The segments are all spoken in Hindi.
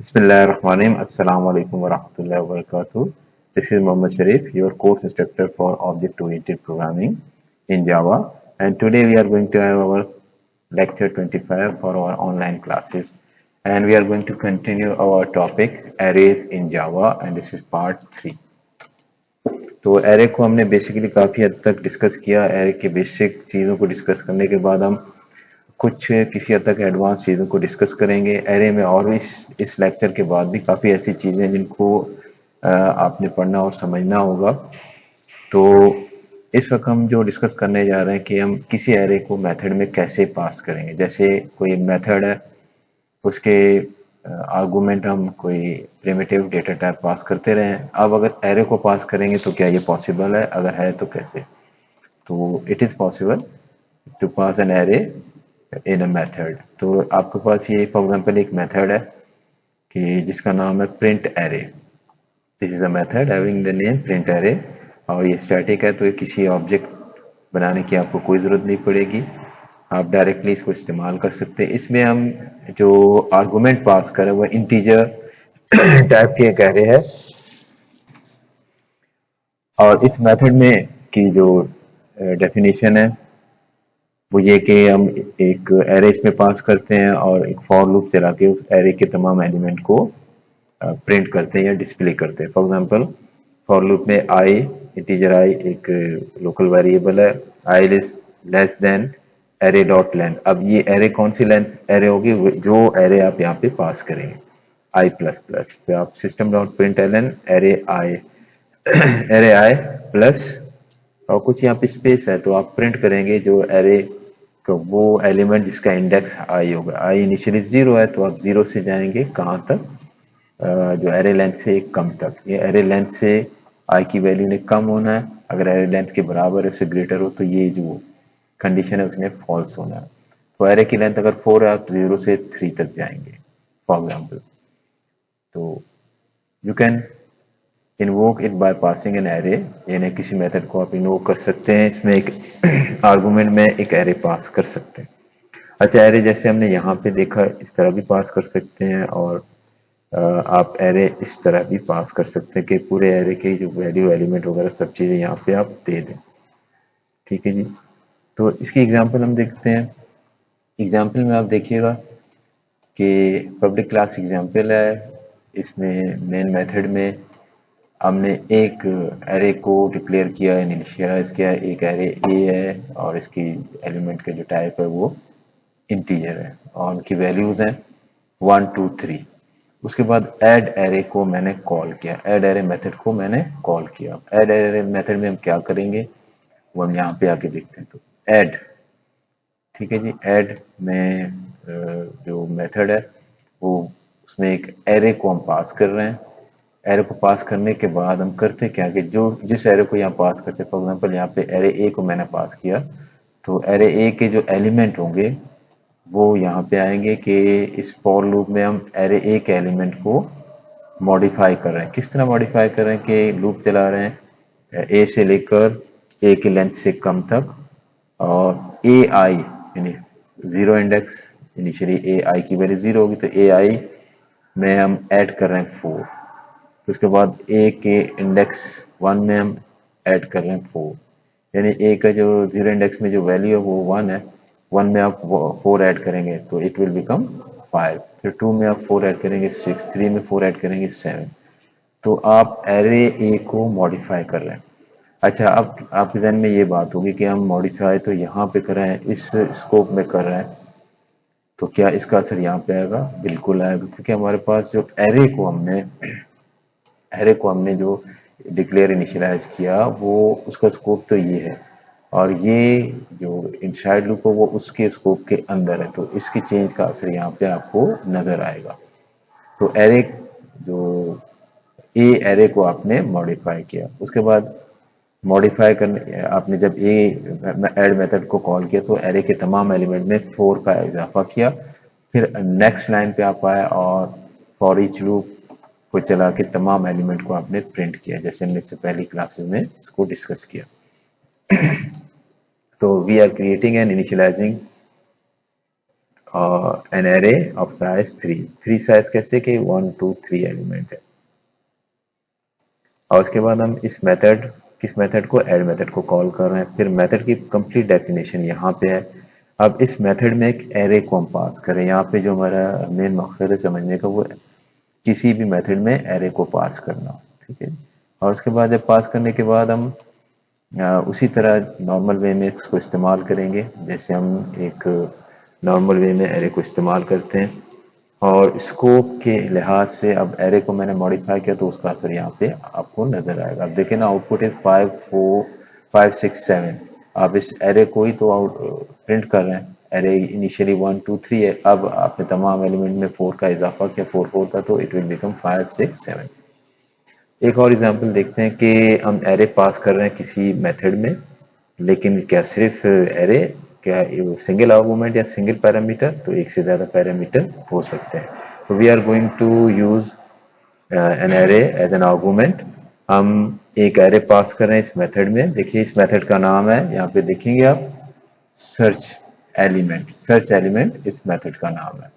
Bismillahirrahmanirrahim. Assalamu alaikum warahmatullahi wabarakatuh. This is Mohammad Sharif, your course instructor for object-oriented programming in Java. And today we are going to have our lecture 25 for our online classes. And we are going to continue our topic arrays in Java, and this is part 3. तो एरे को हमने बेसिकली काफ़ी हद तक डिस्कस किया। एरे के बेसिक चीज़ों को डिस्कस करने के बाद हम कुछ किसी हद तक एडवांस चीज़ों को डिस्कस करेंगे एरे में। और इस लेक्चर के बाद भी काफ़ी ऐसी चीज़ें हैं जिनको आपने पढ़ना और समझना होगा। तो इस वक्त हम जो डिस्कस करने जा रहे हैं कि हम किसी एरे को मेथड में कैसे पास करेंगे। जैसे कोई मेथड है, उसके आर्गुमेंट हम कोई प्रिमिटिव डेटा टाइप पास करते रहे। अब अगर एरे को पास करेंगे तो क्या ये पॉसिबल है? अगर है तो कैसे? तो it is possible to pass an array in a method. तो आपके पास ये फॉर एग्जांपल एक मेथड है कि जिसका नाम है print array. This is a method having the name print array, और ये स्टैटिक है, तो ये किसी ऑब्जेक्ट बनाने की आपको कोई ज़रूरत नहीं पड़ेगी, आप डायरेक्टली इसको इस्तेमाल कर सकते हैं। इसमें हम जो आर्गुमेंट पास करें वो इंटीजर टाइप के एक एरे है। और इस मेथड में की जो डेफिनेशन है वो ये कि हम एक एरे इसमें पास करते हैं और एक फॉर लूप चला के उस एरे के तमाम एलिमेंट को प्रिंट करते हैं या डिस्प्ले करते हैं। फॉर एग्जांपल फॉर लूप में आई, इंटीजर आई एक लोकल वेरिएबल है, i is less than array dot length. अब ये एरे कौन सी लेंथ एरे होगी? जो एरे आप यहाँ पे पास करेंगे आई प्लस प्लस, तो आप system dot print L an array I array I plus और कुछ यहाँ पे स्पेस है, तो आप प्रिंट करेंगे जो एरे तो वो एलिमेंट जिसका इंडेक्स आई होगा। आई इनिशियली 0 है, तो आप 0 से जाएंगे कहाँ तक? जो एरे लेंथ से कम तक। ये एरे लेंथ से आई की वैल्यू ने कम होना है, अगर एरे लेंथ के बराबर है उससे ग्रेटर हो तो ये जो कंडीशन है उसने फॉल्स होना है। तो एरे की लेंथ अगर 4 है, आप 0 से 3 तक जाएंगे फॉर एग्जाम्पल। तो you can invoke it by passing an array, यानी किसी मेथड को आप इन्वोक कर सकते हैं, इसमें एक आर्गुमेंट में एक एरे पास कर सकते हैं। अच्छा, एरे जैसे हमने यहाँ पे देखा इस तरह भी पास कर सकते हैं, और आप एरे इस तरह भी पास कर सकते हैं कि पूरे एरे के जो वैल्यू एलिमेंट वगैरह सब चीज़ें यहाँ पे आप दे दें। ठीक है जी। तो इसकी एग्जांपल हम देखते हैं। एग्जांपल में आप देखिएगा कि पब्लिक क्लास एग्जांपल है। इसमें मेन मेथड में हमने एक एरे को डिक्लेयर किया, इनिशियलाइज किया। एक एरे ए है और इसकी एलिमेंट का जो टाइप है वो इंटीजर है और उनकी वैल्यूज हैं 1 2 3। उसके बाद ऐड एरे को मैंने कॉल किया, ऐड एरे मेथड को मैंने कॉल किया। ऐड एरे मेथड में हम क्या करेंगे वो हम यहाँ पे आके देखते हैं। तो ऐड, ठीक है जी, ऐड में जो मेथड है वो उसमें एक एरे को हम पास कर रहे हैं। एरे को पास करने के बाद हम करते क्या कि जो जिस एरे को यहाँ पास करते हैं, फॉर एग्जांपल यहाँ पे एरे ए को मैंने पास किया, तो एरे ए के जो एलिमेंट होंगे वो यहाँ पे आएंगे कि इस फॉर लूप में हम एरे ए के एलिमेंट को मॉडिफाई कर रहे हैं। किस तरह मॉडिफाई कर रहे हैं कि लूप चला रहे हैं ए से लेकर ए की लेंथ से कम तक, और ए आई यानी जीरो इंडेक्स, इनिशियली ए आई की वैल्यू 0 होगी, तो ए आई में हम ऐड कर रहे हैं 4। तो उसके बाद ए के इंडेक्स 1 में हम ऐड कर रहे हैं 4, यानी ए का जो 0 इंडेक्स में जो वैल्यू है वो 1 है। 1 में आप 4 ऐड करेंगे तो इट विल बिकम 5, फिर 2 में आप 4 ऐड करेंगे 6, 3 में 4 ऐड करेंगे 7। तो आप एरे ए को मॉडिफाई कर रहे हैं। अच्छा, अब आपके जहन में ये बात होगी कि हम मॉडिफाई तो यहाँ पे कर रहे हैं, इस स्कोप में कर रहे हैं, तो क्या इसका असर यहाँ पे आएगा? बिल्कुल आएगा, क्योंकि हमारे पास जो एरे को हमने जो डिक्लेयर इनिशियलाइज किया वो उसका स्कोप तो ये है, और ये जो इनसाइड लूप है वो उसके स्कोप के अंदर है, तो इसकी चेंज का असर यहाँ पे आपको नजर आएगा। तो एरे जो ए एरे को आपने मॉडिफाई किया, उसके बाद मॉडिफाई करने आपने जब ए ऐड मेथड को कॉल किया तो एरे के तमाम एलिमेंट में 4 का इजाफा किया। फिर नेक्स्ट लाइन पे आप आए और फॉर ईच लूप को चला के तमाम एलिमेंट को आपने प्रिंट किया, जैसे हमने इससे पहली क्लासेस में इसको डिस्कस किया। तो we are creating and initialising an array of size 3 size कैसे कि 1 2 3 एलिमेंट है। और उसके बाद हम किस मेथड को, ऐड मेथड को कॉल कर रहे हैं। फिर मेथड की कंप्लीट डेफिनेशन यहाँ पे है। अब इस मेथड में एक एरे को हम पास करें। यहाँ पे जो हमारा मेन मकसद है समझने का वो किसी भी मेथड में एरे को पास करना, ठीक है। और उसके बाद जब पास करने के बाद हम उसी तरह नॉर्मल वे में इसको इस्तेमाल करेंगे जैसे हम एक नॉर्मल वे में एरे को इस्तेमाल करते हैं। और स्कोप के लिहाज से अब एरे को मैंने मॉडिफाई किया तो उसका असर यहाँ पे आपको नजर आएगा। अब देखें ना, आउटपुट इज 5 4 5 6 7। आप इस एरे को ही तो आउट प्रिंट कर रहे हैं। एरे इनिशियली 1 2 3 है, अब आपने तमाम एलिमेंट में 4 का इजाफा किया, 4 4 का, तो इट विल बिकम 5 6 7। एक और एग्जांपल देखते हैं कि हम एरे पास कर रहे हैं किसी मेथड में, लेकिन क्या सिर्फ एरे, क्या सिंगल आर्गुमेंट या सिंगल पैरामीटर, तो एक से ज्यादा पैरामीटर हो सकते हैं। तो we are going to use an array as an argument. हम एक एरे पास कर रहे हैं इस मेथड में। देखिए इस मेथड का नाम है, यहाँ पे देखेंगे आप, सर्च एलिमेंट इस मेथड का नाम है।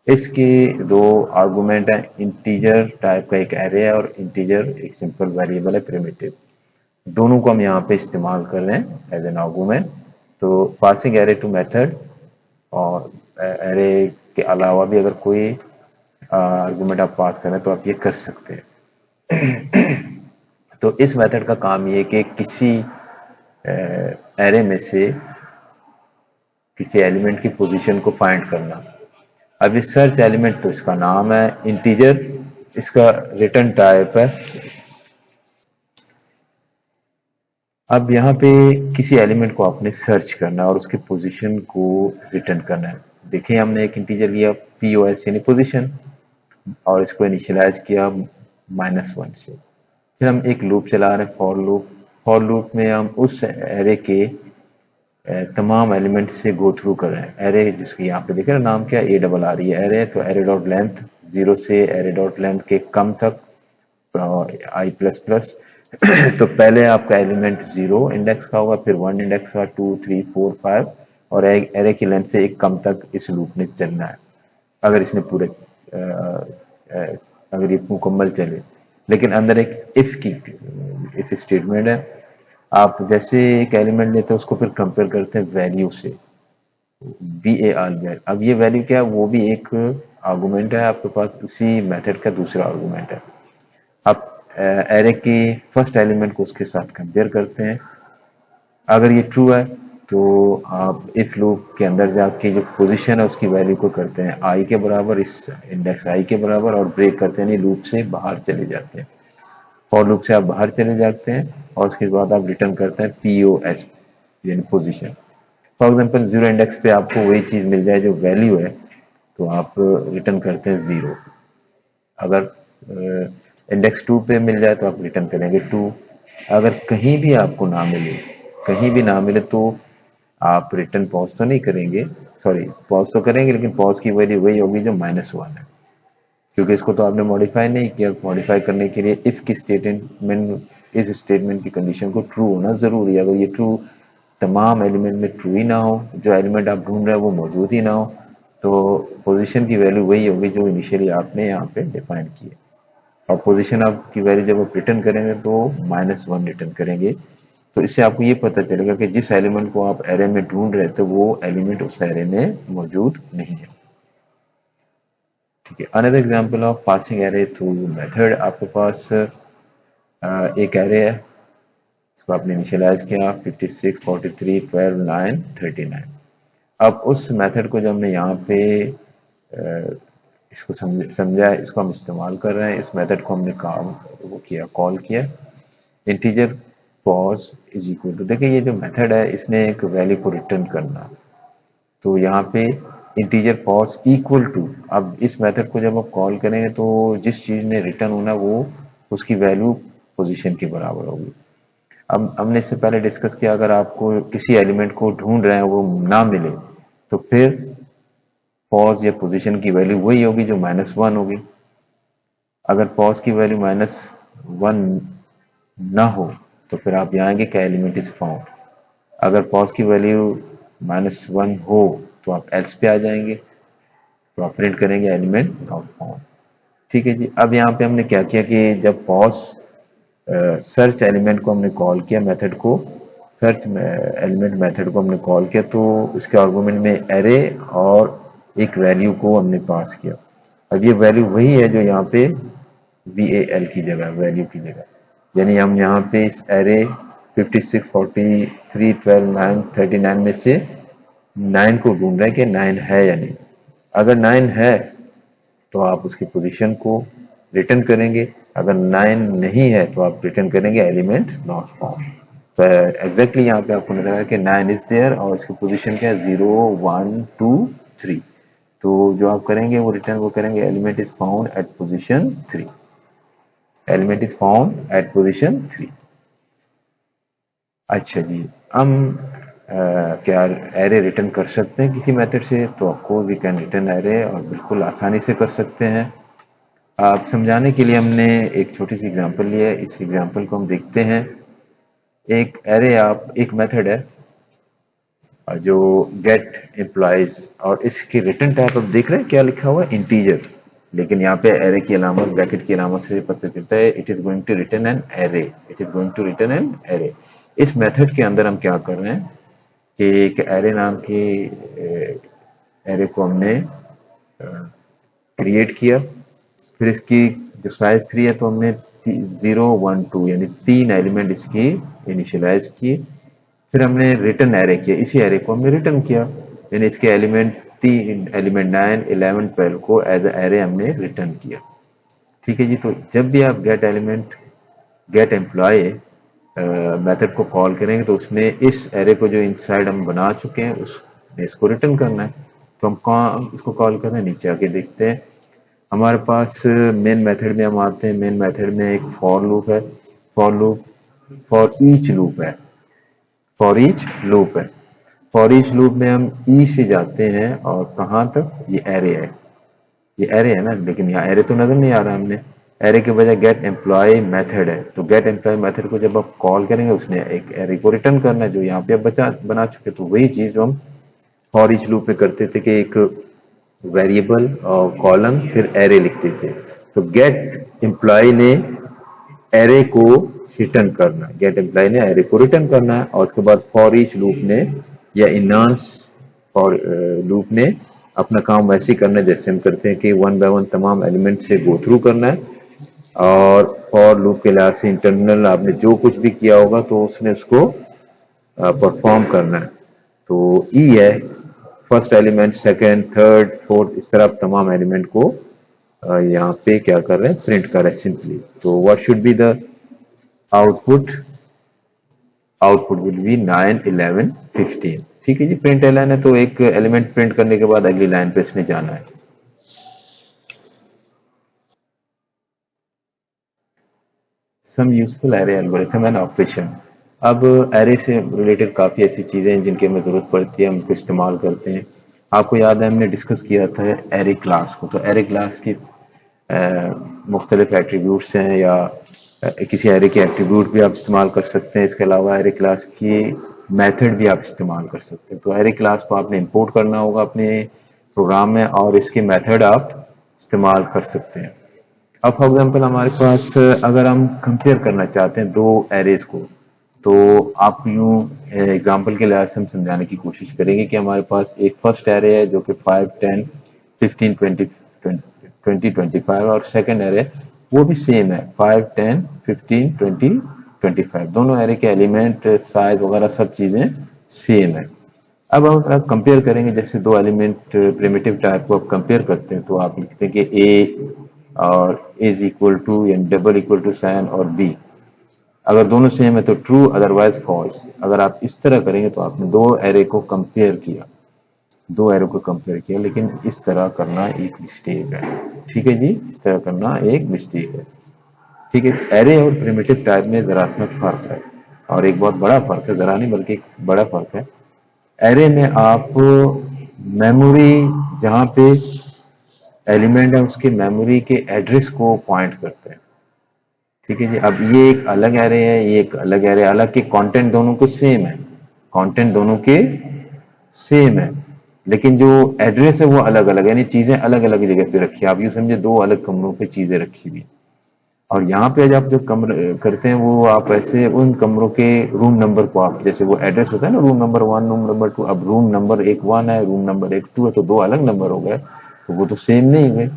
इसकी दो आर्गुमेंट है, इंटीजर टाइप का एक एरे है और इंटीजर एक सिंपल वेरिएबल है प्रिमिटिव। दोनों को हम यहाँ पे इस्तेमाल कर रहे हैं एज एन आर्गुमेंट। तो पासिंग एरे टू मेथड, और एरे के अलावा भी अगर कोई आर्गुमेंट आप पास करें तो आप ये कर सकते हैं। तो इस मेथड का काम ये कि किसी एरे में से किसी एलिमेंट की पोजीशन को फाइंड करना। अब ये सर्च एलिमेंट तो इसका नाम है, इंटीजर इसका रिटर्न टाइप है। अब यहाँ पे किसी एलिमेंट को आपने सर्च करना है और उसके पोजीशन को रिटर्न करना है। देखिए हमने एक इंटीजर लिया POS यानी पोजीशन, और इसको इनिशियलाइज किया -1 से। फिर हम एक लूप चला रहे हैं, फॉर लूप में हम उस एरे के तमाम एलिमेंट से गो थ्रू कर रहे हैं। एरे जिसकी यहाँ पे देखे ना नाम क्या, ARR है एरे, तो एरे डॉट लेंथ 0 से एरे डॉट लेंथ के कम तक i++। तो पहले आपका एलिमेंट 0 इंडेक्स का होगा, फिर 1 इंडेक्स का, 2 3 4 5, और एरे की लेंथ से एक कम तक इस लूप ने चलना है अगर इसने पूरे अगर ये मुकम्मल चले। लेकिन अंदर एक इफ स्टेटमेंट है। आप जैसे एक एलिमेंट लेते हैं उसको फिर कंपेयर करते हैं वैल्यू से, VAR। अब ये वैल्यू क्या है, वो भी एक आर्गुमेंट है आपके पास, उसी मेथड का दूसरा आर्गुमेंट है। आप एरे के फर्स्ट एलिमेंट को उसके साथ कंपेयर करते हैं। अगर ये ट्रू है तो आप इफ लूप के अंदर जाके जो पोजीशन है उसकी वैल्यू को करते हैं i के बराबर, इस इंडेक्स i के बराबर, और ब्रेक करते हैं, लूप से बाहर चले जाते हैं। फॉर लूप से आप बाहर चले जाते हैं और उसके बाद आप रिटर्न करते हैं POS यानी पोजीशन। फॉर एग्जांपल 0 इंडेक्स पे आपको वही चीज मिल जाए जो वैल्यू है, तो आप रिटर्न करते हैं 0। अगर इंडेक्स 2 पे मिल जाए तो आप रिटर्न करेंगे 2। अगर कहीं भी आपको ना मिले, कहीं भी ना मिले, तो आप रिटर्न पॉज तो नहीं करेंगे, सॉरी पॉज तो करेंगे, लेकिन पॉज की वैल्यू वही होगी जो -1 है, क्योंकि इसको तो आपने मॉडिफाई नहीं किया। मॉडिफाई करने के लिए इफ की स्टेटमेंट, इस स्टेटमेंट की कंडीशन को ट्रू होना जरूरी है। अगर ये ट्रू तमाम एलिमेंट में ट्रू ही ना हो, जो एलिमेंट आप ढूंढ रहे हो वो मौजूद ही ना हो, तो पोजीशन की वैल्यू वही होगी जो इनिशियली आपने यहाँ पे डिफाइन की है। और पोजीशन आपकी वैल्यू जब आप रिटर्न करेंगे तो -1 रिटर्न करेंगे। तो इससे आपको ये पता चलेगा कि जिस एलिमेंट को आप एरे में ढूंढ रहे थे वो एलिमेंट उस एरे में मौजूद नहीं है। ठीक है, another example of passing array through method. आपके पास एक एरे है, इसको आपने इनिशियलाइज किया 56 43 12 9 39। अब उस मेथड को जो हमने यहाँ पे इसको समझा, इसको हम इस्तेमाल कर रहे हैं। इस मेथड को हमने कॉल किया integer pos is equal to. देखिए ये जो मेथड है इसने एक वैल्यू को रिटर्न करना, तो यहाँ पे इंटीजर पॉज इक्वल टू। अब इस मेथड को जब आप कॉल करेंगे तो जिस चीज ने रिटर्न होना वो उसकी वैल्यू पोजीशन के बराबर होगी। अब हमने इससे पहले डिस्कस किया, अगर आपको किसी एलिमेंट को ढूंढ रहे हैं वो ना मिले, तो फिर पॉज या पोजीशन की वैल्यू वही होगी जो -1 होगी। अगर पॉज की वैल्यू -1 ना हो तो फिर आप यहाँ आएंगे क्या, एलिमेंट इज फाउंड। अगर पॉज की वैल्यू -1 हो तो आप एल्स पे आ जाएंगे, तो आप प्रिंट करेंगे एलिमेंट नॉट फाउंड। ठीक है जी। अब यहाँ पे हमने क्या किया कि जब पॉज सर्च एलिमेंट को हमने कॉल किया, मेथड को सर्च एलिमेंट मेथड को हमने कॉल किया, तो उसके आर्गुमेंट में एरे और एक वैल्यू को हमने पास किया। अब ये वैल्यू वही है जो यहाँ पे VAL की जगह, वैल्यू की जगह, यानी हम यहाँ पे इस एरे 56, 43, 12, 9, 39 में से 9 को ढूंढ रहे हैं कि 9 है या नहीं। अगर 9 है तो आप उसकी पोजीशन को रिटर्न करेंगे, अगर 9 नहीं है तो आप रिटर्न करेंगे एलिमेंट नॉट फाउंड। तो एग्जैक्टली यहाँ पे आपको नजर आया कि 9 इज देयर और इसकी पोजीशन क्या है 0, 1, 2, 3। तो जो आप करेंगे वो रिटर्न वो करेंगे element is found at position 3, element is found at position 3। अच्छा जी, हम क्या एरे रिटर्न कर सकते हैं किसी मेथड से? तो आपको वी कैन रिटर्न एरे, और बिल्कुल आसानी से कर सकते हैं। आप समझाने के लिए हमने एक छोटी सी एग्जांपल लिया है, इस एग्जांपल को हम देखते हैं। एक एरे, आप एक मेथड है जो गेट एम्प्लॉइज, और इसकी रिटर्न टाइप आप देख रहे हैं क्या लिखा हुआ है, इंटीजर। लेकिन यहाँ पे एरे की अलामत, ब्रैकेट की अलामत से पता चलता है it is going to return an array, it is going to return an array. इस मेथड के अंदर हम क्या कर रहे हैं कि एक एरे नाम की एरे को हमने क्रिएट किया, फिर इसकी जो साइज 3 है तो हमने 0, 1, 2 यानी 3 एलिमेंट इसकी इनिशियलाइज किए। फिर हमने रिटर्न एरे किया, इसी एरे को हमने रिटर्न किया, यानी इसके एलिमेंट 3, एलिमेंट 9, 11, 12 को एज ए एरे हमने रिटर्न किया। ठीक है जी। तो जब भी आप get element, get employ method को कॉल करेंगे तो उसमें इस एरे को जो इनसाइड हम बना चुके हैं उसमें इसको रिटर्न करना है। तो हम कहाँ इसको कॉल कर रहे हैं, नीचे आके देखते हैं। हमारे पास मेन मेथड में हम आते हैं, मेन मेथड में एक फॉर लूप है, for loop for each loop है, फॉर ईच लूप है। फॉर ईच लूप में हम ई से जाते हैं और कहाँ तक, ये एरे है, ये एरे है ना, लेकिन यहाँ एरे तो नजर नहीं आ रहा हमने, एरे के बजाय गेट एम्प्लॉय मेथड है। तो गेट एम्प्लॉय मेथड को जब आप कॉल करेंगे उसने एक एरे को रिटर्न करना है जो यहाँ पे आप बना चुके। तो वही चीज जो हम फॉर ईच लूप में करते थे कि एक वेरिएबल और कॉलम फिर एरे लिखते थे। तो गेट एम्प्लॉय ने एरे को रिटर्न करना है, गेट एम्प्लॉय ने एरे को रिटर्न करना है, और उसके बाद फॉर ईच लूप ने या इनहांस फॉर लूप ने अपना काम वैसे ही करना है जैसे हम करते हैं कि 1 बाय 1 तमाम एलिमेंट से गो थ्रू करना है, और फॉर लूप के लिहाज से इंटरनल आपने जो कुछ भी किया होगा तो उसने उसको परफॉर्म करना है। तो ई है first element, second, third, fourth, इस तरह तमाम एलिमेंट को यहाँ पे क्या कर रहे हैं, प्रिंट कर रहे हैं सिंपली। तो what should be the output, output will be 9, 11, 15। ठीक है जी। प्रिंट एलन है तो एक एलिमेंट प्रिंट करने के बाद अगली लाइन पे इसने जाना है। Some useful array algorithm and operation. अब एरे से रिलेटेड काफ़ी ऐसी चीज़ें हैं जिनकी हमें ज़रूरत पड़ती है, हम उनको इस्तेमाल करते हैं। आपको याद है हमने डिस्कस किया था एरे क्लास को। तो एरे क्लास की मुख्तलिफ एट्रीब्यूट्स हैं, या किसी एरे के एट्रीब्यूट भी आप इस्तेमाल कर सकते हैं। इसके अलावा एरे क्लास की मेथड भी आप इस्तेमाल कर सकते हैं। तो एरे क्लास को आपने इंपोर्ट करना होगा अपने प्रोग्राम में, और इसके मेथड आप इस्तेमाल कर सकते हैं। अब फॉर एग्जांपल हमारे पास अगर हम कंपेयर करना चाहते हैं दो एरेज को, तो आप यूं एग्जांपल के लिहाज से हम समझाने की कोशिश करेंगे कि हमारे पास एक फर्स्ट एरे है जो कि 5, 10, 15, 20, 25, और सेकंड एरे वो भी सेम है 5, 10, 15, 20, 25। दोनों एरे के एलिमेंट, साइज वगैरह सब चीजें सेम है। अब हम कंपेयर करेंगे, जैसे दो एलिमेंट प्रिमिटिव टाइप को आप कंपेयर करते हैं तो आप लिखते हैं कि ए और इज इक्वल टू या डबल इक्वल टू साइन और बी। अगर दोनों सेम है तो ट्रू, अदरवाइज फॉल्स। अगर आप इस तरह करेंगे तो आपने दो एरे को कंपेयर किया, दो एरो को कंपेयर किया, लेकिन इस तरह करना एक मिस्टेक है। ठीक है जी, इस तरह करना एक मिस्टेक है। ठीक है। एरे और प्रिमिटिव टाइप में जरा सा फर्क है, और एक बहुत बड़ा फर्क है, जरा नहीं बल्कि एक बड़ा फर्क है। एरे में आप मेमोरी, जहां पे एलिमेंट है उसके मेमोरी के एड्रेस को पॉइंट करते हैं। ठीक है जी। अब ये एक अलग एरे है, ये एक अलग एरे, हालांकि कंटेंट दोनों के सेम है, कंटेंट दोनों के सेम है, लेकिन जो एड्रेस है वो अलग अलग, यानी चीजें अलग अलग जगह पे रखी है। आप यूं समझे दो अलग कमरों पे चीजें रखी हुई। और यहाँ पे जब आप जो कमरे करते हैं वो आप ऐसे उन कमरों के रूम नंबर को, आप जैसे वो एड्रेस होता है ना, रूम नंबर 1 रूम नंबर 2, अब रूम नंबर एक 1 है, रूम नंबर एक 2 है, तो दो अलग नंबर हो गए, तो वो तो सेम नहीं हुए।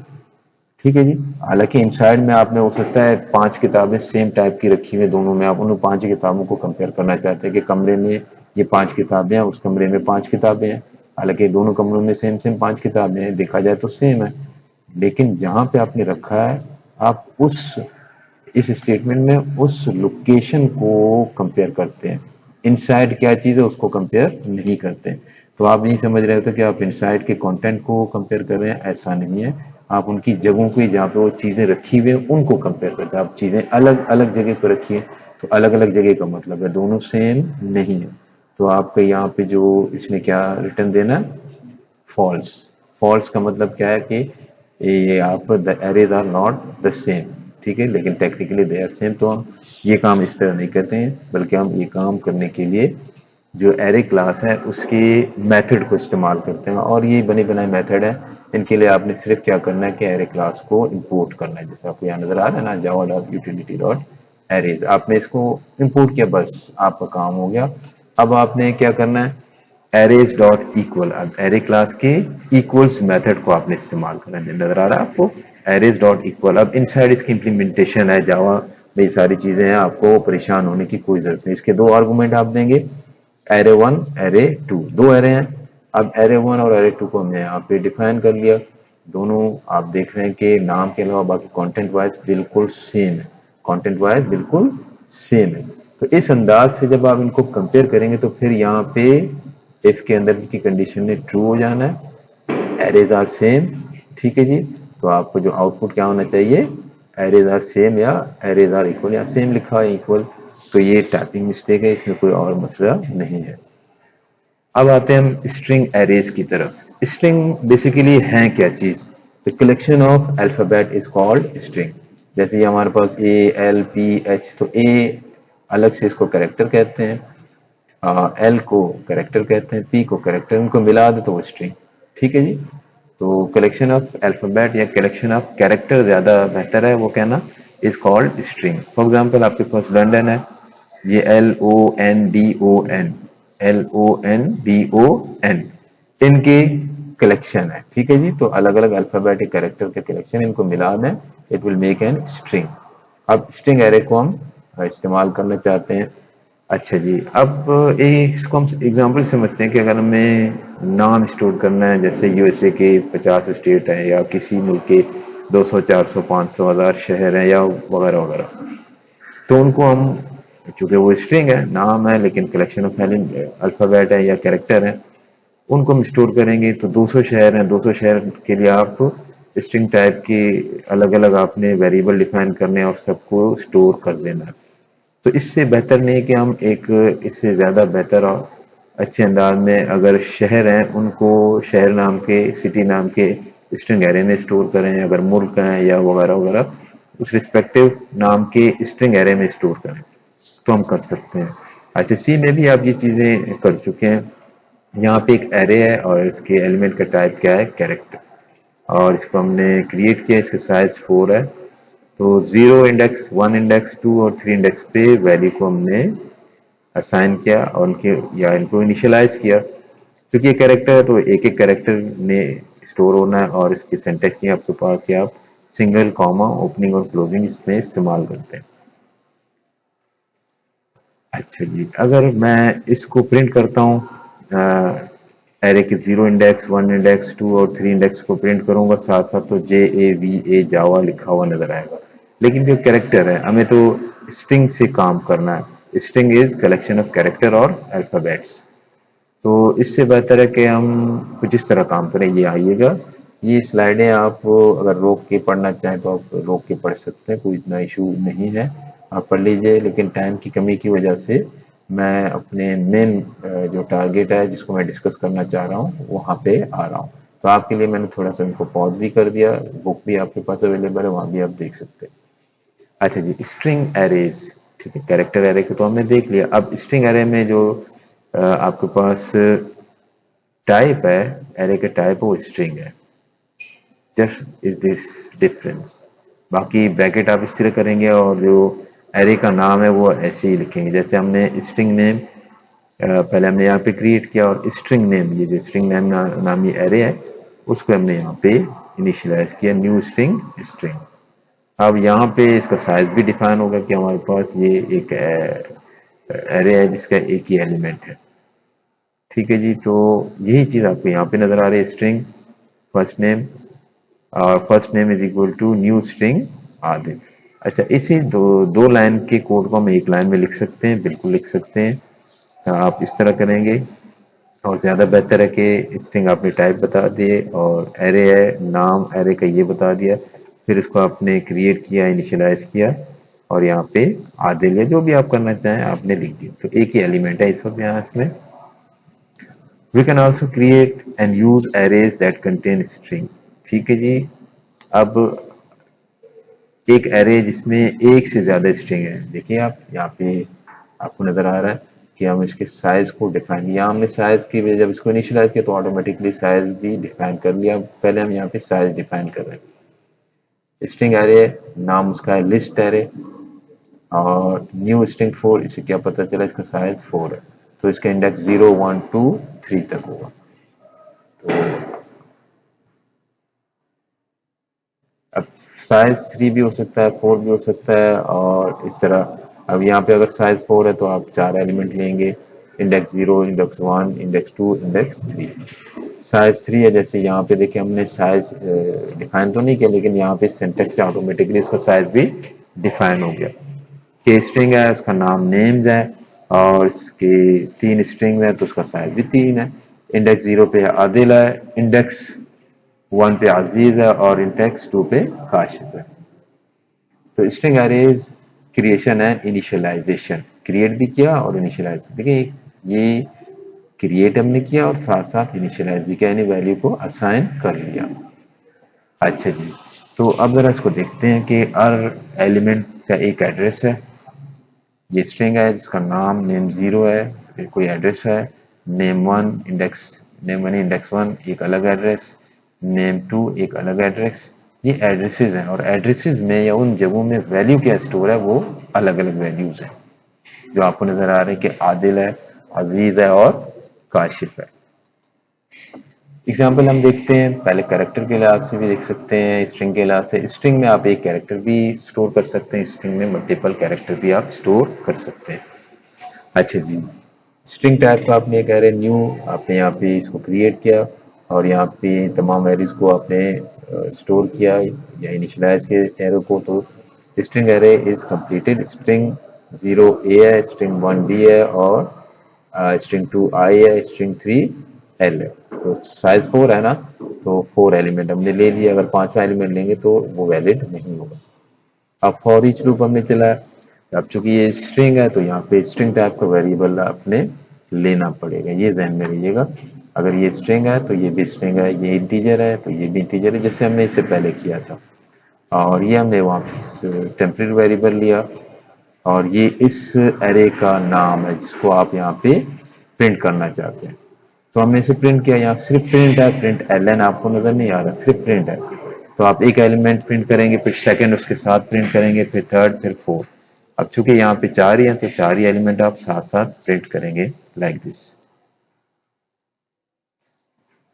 ठीक है जी। हालांकि इनसाइड में आपने हो सकता है 5 किताबें सेम टाइप की रखी हुई दोनों में, आप उन 5 किताबों को कंपेयर करना चाहते हैं कि कमरे में ये 5 किताबें हैं, उस कमरे में 5 किताबें हैं। हालांकि दोनों कमरों में सेम सेम 5 किताबें हैं, देखा जाए तो सेम है। लेकिन जहां पे आपने रखा है, आप उस इस स्टेटमेंट में उस लोकेशन को कंपेयर करते हैं। इनसाइड क्या चीज है उसको कंपेयर नहीं करते। तो आप नहीं समझ रहे हो तो कि आप इनसाइड के कंटेंट को कंपेयर कर रहे हैं, ऐसा नहीं है। आप उनकी जगहों को, जहाँ पे वो चीजें रखी हुई हैं, उनको कंपेयर करते हैं। आप चीजें अलग अलग जगह पर रखिए, तो अलग अलग जगह का मतलब है दोनों सेम नहीं है। तो आपका यहाँ पे जो इसने क्या रिटर्न देना है, फॉल्स। फॉल्स का मतलब क्या है कि ये आप the arrays are not the same. ठीक है, लेकिन टेक्निकली दे आर सेम। तो हम ये काम इस तरह नहीं करते हैं, बल्कि हम ये काम करने के लिए जो एरे क्लास है उसके मेथड को इस्तेमाल करते हैं, और ये बने बनाए मेथड है। इनके लिए आपने सिर्फ क्या करना है कि एरे क्लास को इंपोर्ट करना है, जैसे आपको यहाँ नजर आ रहा है ना, Java dot utility dot arrays, आपने इसको इंपोर्ट किया, बस आपका काम हो गया। अब आपने क्या करना है, एरेज डॉट इक्वल, अब एरे क्लास के इक्वल्स मेथड को आपने इस्तेमाल करना है, नजर आ रहा है आपको, एरेज डॉट इक्वल। अब इनसाइड इसकी इंप्लीमेंटेशन है जावा में, ये सारी चीजें हैं, आपको परेशान होने की कोई जरूरत नहीं। इसके दो आर्गुमेंट आप देंगे, एरे 1 एरे 2, दो एरे हैं। अब एरे 1 और एरे 2 को हमने यहाँ पे डिफाइन कर लिया। दोनों आप देख रहे हैं कि नाम के अलावा बाकी कंटेंट वाइज बिल्कुल सेम है, कंटेंट वाइज बिल्कुल सेम है। तो इस अंदाज से जब आप इनको कंपेयर करेंगे तो फिर यहाँ पे इफ के अंदर की कंडीशन में ट्रू हो जाना है, एरेज आर सेम। ठीक है जी। तो आपको जो आउटपुट क्या होना चाहिए, एरेज आर सेम या एरेज आर इक्वल, या सेम लिखा है इक्वल। तो ये टाइपिंग मिस्टेक है, इसमें कोई और मसला नहीं है। अब आते हैं हम स्ट्रिंग एरेज की तरफ। स्ट्रिंग बेसिकली है क्या चीज, the collection of alphabet is called string. जैसे ये हमारे पास ए एल पी एच, तो ए अलग से इसको कैरेक्टर कहते हैं, एल को कैरेक्टर कहते हैं, पी को कैरेक्टर, इनको मिला दे तो वो स्ट्रिंग। ठीक है जी। तो कलेक्शन ऑफ अल्फाबेट या कलेक्शन ऑफ कैरेक्टर ज्यादा बेहतर है वो कहना, is called string. For example आपके पास लंदन है, ये LONDON, LONDON, इनके कलेक्शन है। ठीक है जी। तो अलग अलग अल्फाबेटिक कैरेक्टर के कलेक्शन, इनको मिला दें, it will make an string. अब स्ट्रिंग एरे को हम इस्तेमाल करना चाहते हैं। अच्छा जी, अब इसको हम एग्जांपल समझते हैं कि अगर हमें नाम स्टोर करना है, जैसे यूएसए के 50 स्टेट हैं, या किसी मुल्क के 200 400 500 1000 शहर हैं, या वगैरह वगैरह, तो उनको हम, चूंकि वो स्ट्रिंग है, नाम है, लेकिन कलेक्शन ऑफ अल्फाबेट है या कैरेक्टर है, उनको हम स्टोर करेंगे। तो 200 शहर हैं, 200 शहर के लिए आप स्ट्रिंग टाइप के अलग अलग आपने वेरिएबल डिफाइन करने और सबको स्टोर कर देना है। तो इससे बेहतर नहीं है कि हम एक, इससे ज्यादा बेहतर और अच्छे अंदाज में अगर शहर हैं उनको शहर नाम के, सिटी नाम के स्ट्रिंग एरे में स्टोर करें, अगर मुल्क हैं या वगैरह वगैरह उस रिस्पेक्टिव नाम के स्ट्रिंग एरे में स्टोर करें, तो हम कर सकते हैं। अच्छा, सी में भी आप ये चीजें कर चुके हैं। यहाँ पे एक एरे है और इसके एलिमेंट का टाइप क्या है, कैरेक्टर, और इसको हमने क्रिएट किया, इसका साइज 4 है। तो 0 इंडेक्स, 1 इंडेक्स, 2 और 3 इंडेक्स पे वैल्यू को हमने असाइन किया और उनके या इनको इनिशियलाइज किया। क्योंकि ये कैरेक्टर है तो एक एक कैरेक्टर में स्टोर होना है, और इसकी सिंटेक्स ही आपके पास कि आप सिंगल कॉमा ओपनिंग और क्लोजिंग इसमें इस्तेमाल करते हैं। अच्छा जी, अगर मैं इसको प्रिंट करता हूँ, एरे के 0 इंडेक्स, 1 इंडेक्स, 2 और 3 इंडेक्स को प्रिंट करूंगा साथ साथ, तो JAVA जावा लिखा हुआ नजर आएगा। लेकिन जो कैरेक्टर है, हमें तो स्ट्रिंग से काम करना है। String is collection of character और अल्फाबेट्स। तो इससे बेहतर है कि हम कुछ इस तरह काम करें। ये आइएगा, ये स्लाइडें आप अगर रोक के पढ़ना चाहें तो आप रोक के पढ़ सकते हैं, कोई इतना इशू नहीं है, आप पढ़ लीजिए। लेकिन टाइम की कमी की वजह से मैं अपने मेन जो टारगेट है जिसको मैं डिस्कस करना चाह रहा हूँ वहाँ पे आ रहा हूँ। तो आपके लिए मैंने थोड़ा सा इनको पॉज भी कर दिया, बुक भी आपके पास अवेलेबल है, वहाँ भी आप देख सकते हैं। अच्छा जी, स्ट्रिंग एरेज। ठीक है, कैरेक्टर एरे को तो हमने देख लिया। अब स्ट्रिंग एरे में जो आपके पास टाइप है, एरे का टाइप वो स्ट्रिंग है। Just is this difference. बाकी ब्रैकेट आप इस तरह करेंगे और जो एरे का नाम है वो ऐसे ही लिखेंगे। जैसे हमने स्ट्रिंग नेम पहले हमने यहाँ पे क्रिएट किया, और स्ट्रिंग नेम, ये जो स्ट्रिंग नेम नामी एरे है उसको हमने यहाँ पे इनिशियलाइज किया, न्यू स्ट्रिंग स्ट्रिंग। अब यहाँ पे इसका साइज भी डिफाइन होगा कि हमारे पास ये एक एरे है जिसका एक ही एलिमेंट है। ठीक है जी, तो यही चीज आपको यहाँ पे नजर आ रही है, स्ट्रिंग फर्स्ट नेम, और first name is equal to new string Adil. अच्छा, इसी दो लाइन के कोड को हम एक लाइन में लिख सकते हैं, बिल्कुल लिख सकते हैं। आप इस तरह करेंगे और ज्यादा बेहतर है कि स्ट्रिंग आपने टाइप बता दिए और एरे है, नाम एरे का ये बता दिया, फिर इसको आपने क्रिएट किया, इनिशियलाइज किया, और यहाँ पे आदिल या जो भी आप करना चाहें आपने लिख दिया। तो एक ही एलिमेंट है इस वक्त यहाँ इसमें। We can also create and use arrays that contain string। ठीक है जी। अब एक एरे जिसमें एक से ज्यादा स्ट्रिंग है, देखिए आप यहाँ पे आपको नजर आ रहा है कि हम इसके साइज को डिफाइन, यहाँ हमने साइज की जब इसको इनिशियलाइज किया तो ऑटोमेटिकली साइज भी डिफाइन कर लिया। पहले हम यहाँ पे साइज डिफाइन कर रहे हैं। स्ट्रिंग एरे, नाम उसका है लिस्ट एरे, और न्यू स्ट्रिंग 4, इसे क्या पता चला इसका साइज 4 है, तो इसका इंडेक्स 0 1 2 3 तक होगा। तो अब साइज 3 भी हो सकता है, 4 भी हो सकता है, और इस तरह। अब यहाँ पे अगर साइज 4 है तो आप 4 एलिमेंट लेंगे, index 0, index 1, index 2, index 3। Size 3 है, जैसे यहाँ पे देखिए हमने साइज डिफाइन तो नहीं किया, लेकिन यहाँ पे सिंटेक्स से ऑटोमेटिकली इसका साइज भी डिफाइन हो गया। के स्ट्रिंग है, उसका नाम नेम्स है, और इसके 3 स्ट्रिंग है तो उसका साइज भी 3 है। इंडेक्स 0 पे आदिल है, इंडेक्स 1 पे अजीज है, और इंडेक्स 2 पे काशिफ है। तो स्ट्रिंग अरेज क्रिएशन है, इनिशियलाइजेशन, क्रिएट भी किया और इनिशियलाइज। देखिए ये क्रिएट हमने किया और साथ साथ इनिशियलाइज भी किया, यानी वैल्यू को असाइन कर लिया। अच्छा जी, तो अब जरा इसको देखते हैं कि हर एलिमेंट का एक एड्रेस है। ये स्ट्रिंग है जिसका नाम नेम 0 है, फिर कोई एड्रेस है, नेम 1 इंडेक्स 1 एक अलग एड्रेस, नेम 2 एक अलग एड्रेस। ये एड्रेसेस हैं, और एड्रेसेस में या उन जगहों में वैल्यू क्या स्टोर है वो अलग अलग वैल्यूज हैं, जो आपको नजर आ रहे हैं कि आदिल है, अजीज है और काशिफ है। एग्जाम्पल हम देखते हैं, पहले कैरेक्टर के लिहाज से भी देख सकते हैं, स्ट्रिंग के लिहाज से। स्ट्रिंग में आप एक कैरेक्टर भी स्टोर कर सकते हैं, स्ट्रिंग में मल्टीपल कैरेक्टर भी आप स्टोर कर सकते हैं। अच्छा जी, स्ट्रिंग टाइप का आपने कह रहे न्यू, आपने यहाँ पे इसको क्रिएट किया और यहाँ पे तमाम वैल्यूज को आपने स्टोर किया या इनिशियलाइज के एरो को। तो string array is completed. String 0 ए है, स्ट्रिंग 1 बी है, और स्ट्रिंग 2 आई है, स्ट्रिंग 3 एल है। तो साइज 4 है ना, तो 4 एलिमेंट हमने ले लिए। अगर 5वां एलिमेंट लेंगे तो वो वैलिड नहीं होगा। अब फॉर ईच लूप हमने चलाया। अब चूंकि ये स्ट्रिंग है तो यहाँ पे स्ट्रिंग टाइप का वेरिएबल आपने लेना पड़ेगा, ये ध्यान में रखिएगा। अगर ये स्ट्रिंग है तो ये भी स्ट्रिंग है, ये इंटीजर है तो ये भी इंटीजर है, जैसे हमने इससे पहले किया था। और ये हमने वहाँ टेम्परेरी वेरिएबल लिया, और ये इस एरे का नाम है जिसको आप यहाँ पे प्रिंट करना चाहते हैं। तो हमने इसे प्रिंट किया, यहाँ सिर्फ प्रिंट है, प्रिंट एल आपको नजर नहीं आ रहा, सिर्फ प्रिंट है। तो आप एक एलिमेंट प्रिंट करेंगे, फिर सेकंड उसके साथ प्रिंट करेंगे, फिर थर्ड, फिर फोर्थ। अब चूंकि यहाँ पे 4 ही है तो 4 ही एलिमेंट आप साथ साथ प्रिंट करेंगे, लाइक दिस।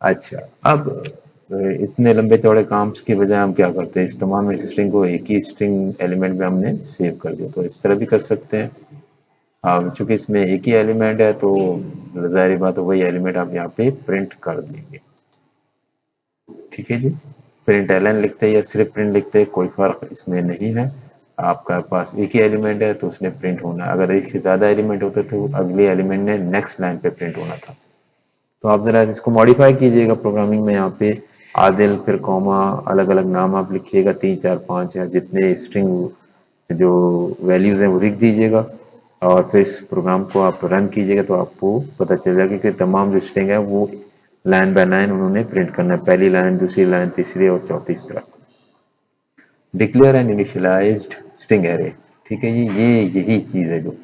अच्छा, अब इतने लंबे चौड़े काम की बजाय हम क्या करते हैं, इस तमाम स्ट्रिंग को एक ही स्ट्रिंग एलिमेंट में हमने सेव कर दिया। तो इस तरह भी कर सकते हैं। अब चूंकि इसमें एक ही एलिमेंट है तो जाहिर बात है वही एलिमेंट आप यहाँ पे प्रिंट कर देंगे। ठीक है जी, प्रिंट एलन लिखते हैं या सिर्फ प्रिंट लिखते हैं कोई फर्क इसमें नहीं है। आपका पास एक ही एलिमेंट है तो उसने प्रिंट होना है। अगर एक से ज्यादा एलिमेंट होते तो अगले एलिमेंट ने नेक्स्ट लाइन पे प्रिंट होना था। तो आप जरा इसको मॉडिफाई कीजिएगा प्रोग्रामिंग में। यहाँ पे आदिल फिर कॉमा अलग अलग नाम आप लिखिएगा, 3 4 5 या जितने स्ट्रिंग जो वैल्यूज हैं वो लिख दीजिएगा, और फिर इस प्रोग्राम को आप रन कीजिएगा तो आपको पता चल जाएगा कि तमाम जो स्ट्रिंग है वो लाइन बाय लाइन उन्होंने प्रिंट करना है, पहली लाइन, दूसरी लाइन, तीसरी और चौथी तरह। Declare and initialised string array. ठीक है जी, ये यही चीज है जो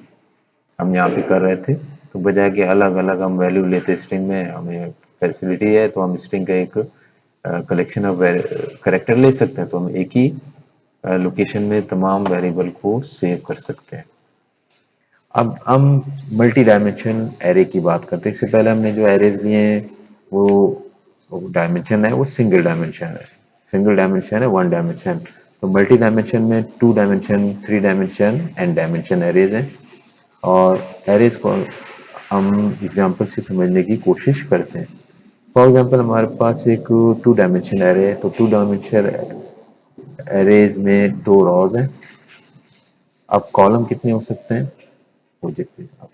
हम यहाँ पे कर रहे थे। तो बजाय कि अलग अलग हम वैल्यू लेते स्ट्रिंग में, हमें फैसिलिटी है तो हम स्ट्रिंग का एक कलेक्शन ऑफ करेक्टर ले सकते हैं, तो हम एक ही लोकेशन में तमाम वेरिएबल को सेव कर सकते हैं। अब हम मल्टी डायमेंशन एरे की बात करते हैं। इससे पहले हमने जो एरेज लिए हैं वो डायमेंशन है, वो सिंगल डायमेंशन है, सिंगल डायमेंशन है, वन डायमेंशन। तो मल्टी डायमेंशन में 2 dimension, 3 dimension and dimension arrays हैं, और एरेज को हम एग्जांपल से समझने की कोशिश करते हैं। फॉर एग्जांपल हमारे पास एक 2 डायमेंशन एरे है, तो 2 डायमेंशन एरेज में 2 रॉज हैं। अब कॉलम कितने हो सकते हैं, वो देखते हैं आप।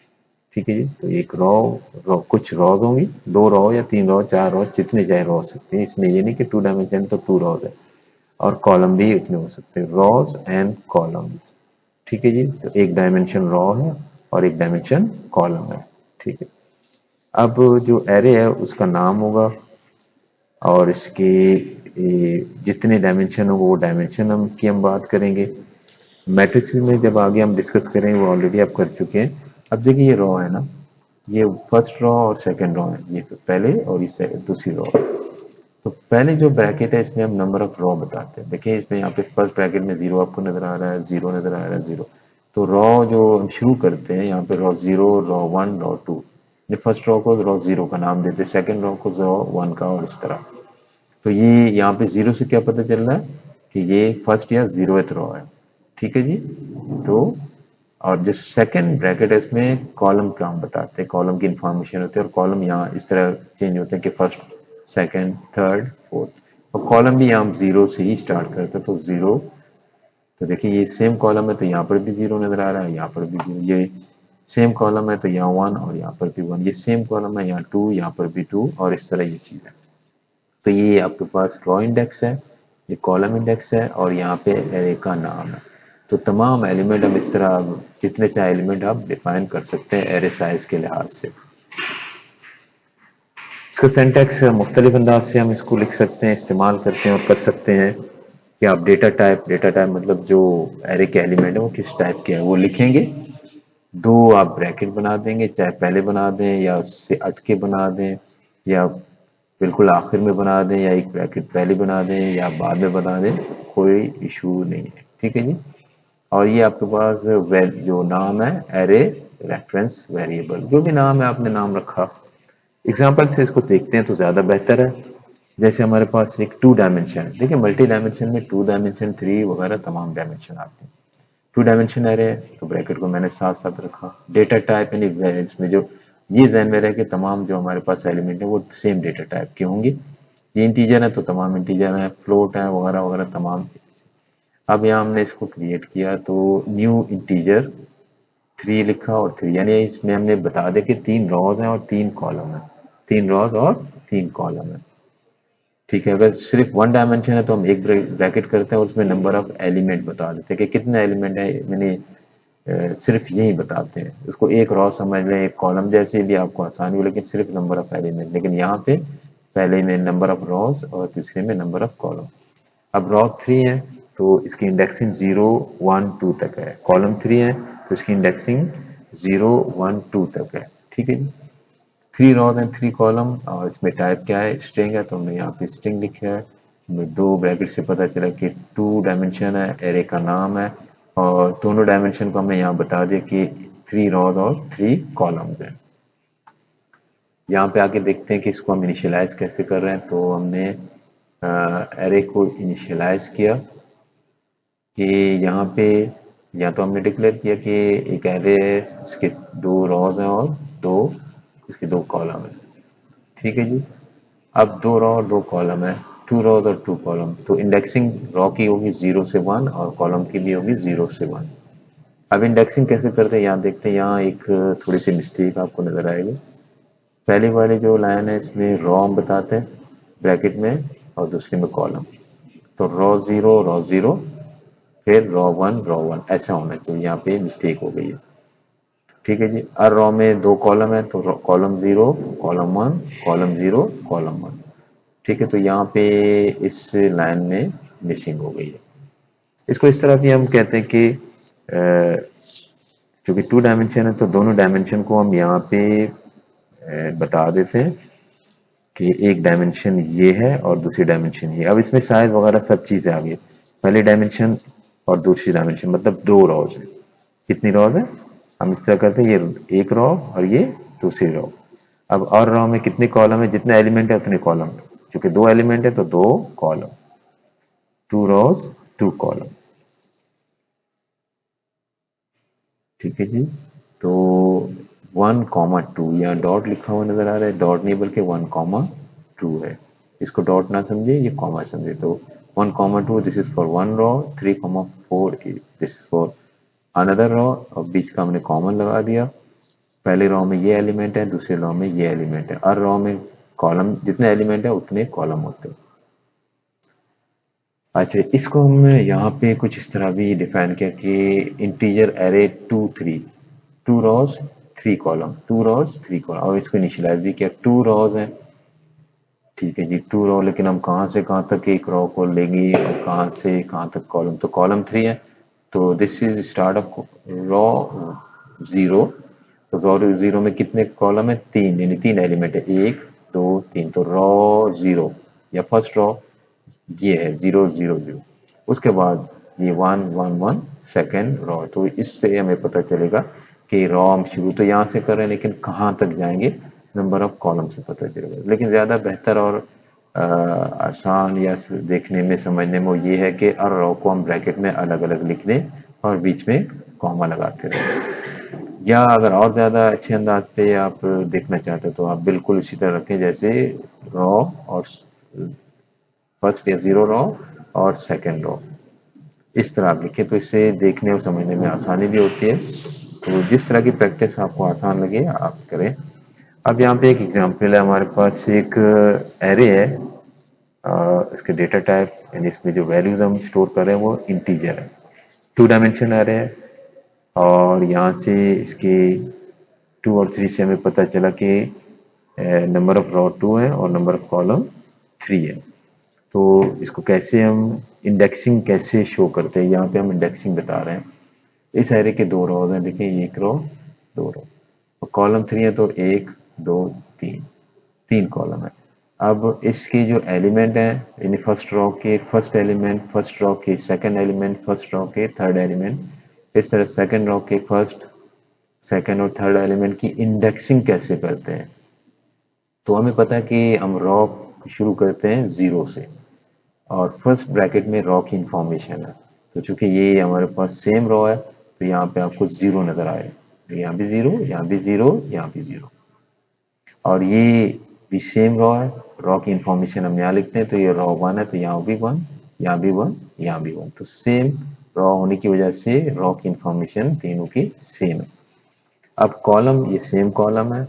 ठीक है जी, तो एक रॉ कुछ रॉज होंगी, 2 रॉ या 3 रॉ, 4 रॉ, जितने चाहे रॉ हो सकते हैं। इसमें ये नहीं कि 2 डायमेंशन तो 2 रॉज है, और कॉलम भी उतने हो सकते हैं, रॉज एंड कॉलम्स। ठीक है जी, तो एक डायमेंशन रॉ है और एक डायमेंशन कॉलम है। ठीक है, अब जो एरे है उसका नाम होगा, और इसके जितने डायमेंशन हो वो डायमेंशन हम बात करेंगे। मैट्रिसेस में जब आगे हम डिस्कस करें, वो ऑलरेडी आप कर चुके हैं। अब देखिए ये रॉ है ना, ये फर्स्ट रॉ और सेकंड रॉ है, ये पहले और ये दूसरी रॉ। तो पहले जो ब्रैकेट है इसमें हम नंबर ऑफ रॉ बताते हैं। देखिए इसमें यहाँ पे फर्स्ट ब्रैकेट में 0 आपको नजर आ रहा है, 0 नजर आ रहा है, 0। तो रॉ जो हम शुरू करते हैं यहाँ पे raw 0, raw 1, raw 2। First raw को रॉ 0 का नाम देते हैं, सेकंड रॉ को रॉ 1 का, और इस तरह। तो ये यहाँ पे 0 से क्या पता चल रहा है कि ये फर्स्ट या 0th रॉ है। ठीक है जी, तो और जो सेकंड ब्रैकेट है इसमें कॉलम का हम बताते हैं, कॉलम की इंफॉर्मेशन होती है, और कॉलम यहाँ इस तरह चेंज होते हैं कि फर्स्ट, सेकंड, थर्ड, फोर्थ। और कॉलम भी यहाँ हम 0 से ही स्टार्ट करते हैं, तो 0। तो देखिए ये सेम कॉलम है तो यहाँ पर भी 0 नजर आ रहा है, यहाँ पर भी 0। ये सेम कॉलम है तो यहाँ 1 और यहाँ पर भी 1। ये सेम कॉलम है, यहाँ 2, यहाँ पर भी 2, और इस तरह ये चीज है। तो ये आपके पास रॉ इंडेक्स है, ये कॉलम इंडेक्स है, और यहाँ पे एरे का नाम है। तो तमाम एलिमेंट हम इस तरह जितने चाहे एलिमेंट आप डिफाइन कर सकते हैं एरे साइज के लिहाज से। इसका सिंटैक्स मुख्तलिफ अंदाज से हम इसको लिख सकते हैं, इस्तेमाल करते हैं और कर सकते हैं कि आप डेटा टाइप मतलब जो एरे के एलिमेंट है वो किस टाइप के है वो लिखेंगे। 2 आप ब्रैकेट बना देंगे, चाहे पहले बना दें या उससे अटके बना दें, या बिल्कुल आखिर में बना दें, या एक ब्रैकेट पहले बना दें या बाद में बना दें, कोई इशू नहीं है। ठीक है जी, और ये आपके पास जो नाम है एरे रेफरेंस वेरिएबल, जो भी नाम है आपने नाम रखा। एग्जाम्पल से इसको देखते हैं तो ज्यादा बेहतर है। जैसे हमारे पास एक 2 डायमेंशन है, देखिए मल्टी डायमेंशन में 2 डायमेंशन, 3 वगैरह तमाम डायमेंशन आते हैं। 2 डायमेंशन एरे है तो ब्रैकेट को मैंने साथ साथ रखा। डेटा टाइप यानी इसमें जो ये ज़हन में रहे कि तमाम जो हमारे पास एलिमेंट है वो सेम डेटा टाइप के होंगे। ये इंटीजर है तो तमाम इंटीजर है, फ्लोट है वगैरह वगैरह तमाम। अब यहाँ हमने इसको क्रिएट किया तो न्यू इंटीजर 3 लिखा और 3, यानी इसमें हमने बता दें कि 3 रॉज हैं और 3 कॉलम है, 3 रॉज और 3 कॉलम है। ठीक है, अगर सिर्फ 1 डायमेंशन है तो हम एक ब्रैकेट करते हैं और उसमें नंबर ऑफ एलिमेंट बता देते हैं कि कितने एलिमेंट है, मैंने सिर्फ यही बताते हैं। उसको एक रॉ समझ लें, एक कॉलम जैसे भी आपको आसानी हो, लेकिन सिर्फ नंबर ऑफ एलिमेंट। लेकिन यहाँ पे पहले में नंबर ऑफ रॉज और तीसरे में नंबर ऑफ कॉलम। अब रॉ 3 है तो इसकी इंडेक्सिंग 0, 1, 2 तक है। कॉलम 3 है तो इसकी इंडेक्सिंग 0, 1, 2 तक है। ठीक है जी, 3 रॉज एंड 3 कॉलम, और इसमें टाइप क्या है, स्ट्रिंग है, तो हमने यहाँ पे स्ट्रिंग लिखा है। 2 ब्रैकेट से पता चला कि 2 डायमेंशन है, एरे का नाम है, और दोनों डायमेंशन को हमने यहाँ बता दिया कि 3 रॉज और 3 कॉलम्स हैं। यहाँ पे आके देखते हैं कि इसको हम इनिशियलाइज कैसे कर रहे हैं। तो हमने एरे को इनिशियलाइज किया कि यहाँ पे या तो हमने डिक्लेयर किया कि एक एरे है, इसके 2 रॉज हैं और 2 इसके 2 कॉलम है। ठीक है जी, अब 2 रॉ और 2 कॉलम है, 2 रॉज और 2 कॉलम। तो इंडेक्सिंग रॉ की होगी 0 से 1 और कॉलम की भी होगी 0 से 1। अब इंडेक्सिंग कैसे करते हैं यहाँ देखते हैं। यहाँ एक थोड़ी सी मिस्टेक आपको नजर आएगी। पहली वाली जो लाइन है इसमें रॉ हम बताते हैं ब्रैकेट में, और दूसरी में कॉलम। तो रॉ 0, फिर रॉ 1, ऐसा होना चाहिए। यहाँ पे मिस्टेक हो गई है। ठीक है जी, हर रॉ में 2 कॉलम है तो कॉलम 0, कॉलम 1, कॉलम 0, कॉलम 1। ठीक है, तो यहाँ पे इस लाइन में मिसिंग हो गई है। इसको इस तरह भी हम कहते हैं कि क्योंकि 2 डायमेंशन है तो दोनों डायमेंशन को हम यहाँ पे बता देते हैं कि एक डायमेंशन ये है और दूसरी डायमेंशन ये। अब इसमें साइज वगैरह सब चीजें आ गई। पहली डायमेंशन और दूसरी डायमेंशन मतलब दो रॉज है। कितनी रॉज है? हम इस तरह करते हैं, ये एक रॉ और ये दूसरी रॉ। अब और रॉ में कितने कॉलम है? जितने एलिमेंट है उतने कॉलम। क्योंकि दो एलिमेंट है तो दो column, two rows two column. ठीक है जी। तो 1,2 यहाँ डॉट लिखा हुआ नजर आ रहा है, डॉट नहीं बल्कि 1,2 है। इसको डॉट ना समझे, ये कॉमा समझे। तो 1,2 this is for one raw, 3,4 this is for another raw. और बीच का हमने कॉमन लगा दिया। पहले रॉ में ये एलिमेंट है, दूसरे रॉ में ये एलिमेंट है। हर रॉ में कॉलम, जितने एलिमेंट है उतने कॉलम होते हैं। अच्छा, इसको हम यहाँ पे कुछ इस तरह भी डिफाइन किया कि integer array 2 3, two rows three column, two rows three column. और इसको इनिशियलाइज भी किया, टू रॉज है। ठीक है जी, टू रॉ, लेकिन हम कहाँ से कहाँ तक एक रॉ को लेंगे और कहाँ से कहाँ तक कॉलम? तो कॉलम 3 है, तो this is start of raw 0। तो रॉ 0 में कितने कॉलम है? 3, यानी 3 एलिमेंट है, 1 2 3। तो रॉ 0 या फर्स्ट रॉ ये है 0 0 0। उसके बाद ये 1 1 1 सेकेंड रॉ। तो इससे हमें पता चलेगा कि रॉ हम शुरू तो यहाँ से कर रहे हैं, लेकिन कहाँ तक जाएंगे नंबर ऑफ कॉलम से पता चलेगा। लेकिन ज़्यादा बेहतर और आसान या देखने में समझने में ये है कि हर रॉ को हम ब्रैकेट में अलग अलग लिख दें और बीच में कॉमा लगाते रहें। या अगर और ज़्यादा अच्छे अंदाज पे आप देखना चाहते हो तो आप बिल्कुल उसी तरह रखें जैसे रॉ और फर्स्ट या जीरो रॉ और सेकेंड रॉ, इस तरह आप लिखें। तो इससे देखने और समझने में आसानी भी होती है। तो जिस तरह की प्रैक्टिस आपको आसान लगे आप करें। अब यहाँ पे एक एग्जांपल है, हमारे पास एक एरे है। इसके डेटा टाइप यानी इसमें जो वैल्यूज हम स्टोर कर रहे हैं वो इंटीजर है, 2 डायमेंशन एरे है। और यहाँ से इसके 2 और 3 से हमें पता चला कि नंबर ऑफ रॉ 2 है और नंबर ऑफ कॉलम 3 है। तो इसको कैसे हम इंडेक्सिंग कैसे शो करते हैं, यहाँ पे हम इंडेक्सिंग बता रहे हैं। इस एरे के दो रोज हैं, देखिए एक रो दो रो, और कॉलम 3 है तो 1 2 3, 3 कॉलम है। अब इसके जो एलिमेंट है यानी फर्स्ट रो के फर्स्ट एलिमेंट, फर्स्ट रो के सेकंड एलिमेंट, फर्स्ट रो के थर्ड एलिमेंट, इस तरह सेकंड रो के फर्स्ट सेकंड और थर्ड एलिमेंट की इंडेक्सिंग कैसे करते हैं। तो हमें पता है कि हम रॉ शुरू करते हैं 0 से और फर्स्ट ब्रैकेट में रॉ की इंफॉर्मेशन है। तो चूंकि ये हमारे पास सेम रॉ है तो यहाँ पे आपको 0 नजर आएगा, यहाँ भी 0, यहाँ भी 0, यहाँ भी 0। और ये भी सेम रॉ है, रॉ की इंफॉर्मेशन हम यहाँ लिखते हैं। तो ये रॉ 1 है तो यहाँ भी 1, यहाँ भी 1, यहाँ भी 1। तो सेम रॉ होने की वजह से रॉ की इंफॉर्मेशन तीनों की सेम है। अब कॉलम, ये सेम कॉलम है,